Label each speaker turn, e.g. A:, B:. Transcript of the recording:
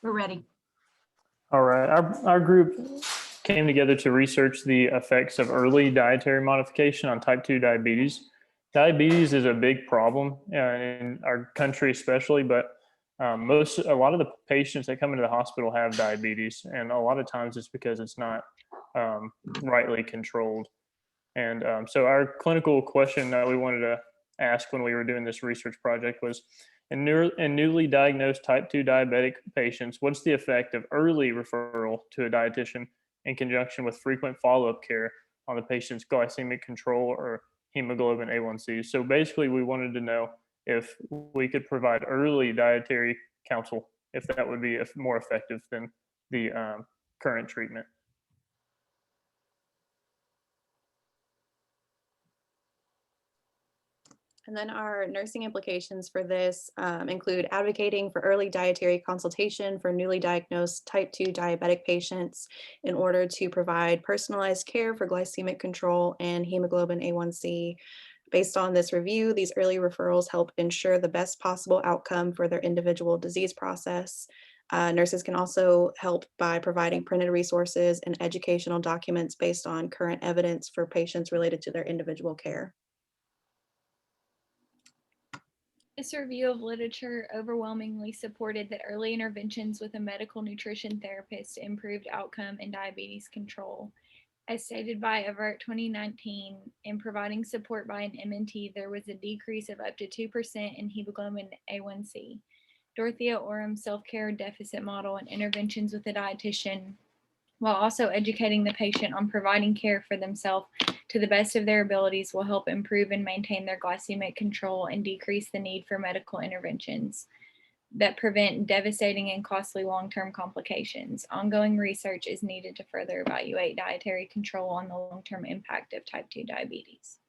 A: We're ready.
B: All right. Our group came together to research the effects of early dietary modification on type 2 diabetes. Diabetes is a big problem in our country, especially, but a lot of the patients that come into the hospital have diabetes, and a lot of times it's because it's not rightly controlled. And so our clinical question that we wanted to ask when we were doing this research project was, in newly diagnosed type 2 diabetic patients, what's the effect of early referral to a dietitian in conjunction with frequent follow-up care on the patient's glycemic control or hemoglobin A1C? So basically, we wanted to know if we could provide early dietary counsel, if that would be more effective than the current treatment.
C: And then our nursing implications for this include advocating for early dietary consultation for newly diagnosed type 2 diabetic patients in order to provide personalized care for glycemic control and hemoglobin A1C. Based on this review, these early referrals help ensure the best possible outcome for their individual disease process. Nurses can also help by providing printed resources and educational documents based on current evidence for patients related to their individual care.
D: This review of literature overwhelmingly supported that early interventions with a medical nutrition therapist improved outcome in diabetes control. As stated by AVERT 2019, in providing support by an MNT, there was a decrease of up to 2% in hemoglobin A1C. Dorothea Orum's self-care deficit model and interventions with a dietitian, while also educating the patient on providing care for themselves to the best of their abilities, will help improve and maintain their glycemic control and decrease the need for medical interventions that prevent devastating and costly long-term complications. Ongoing research is needed to further evaluate dietary control on the long-term impact of type 2 diabetes.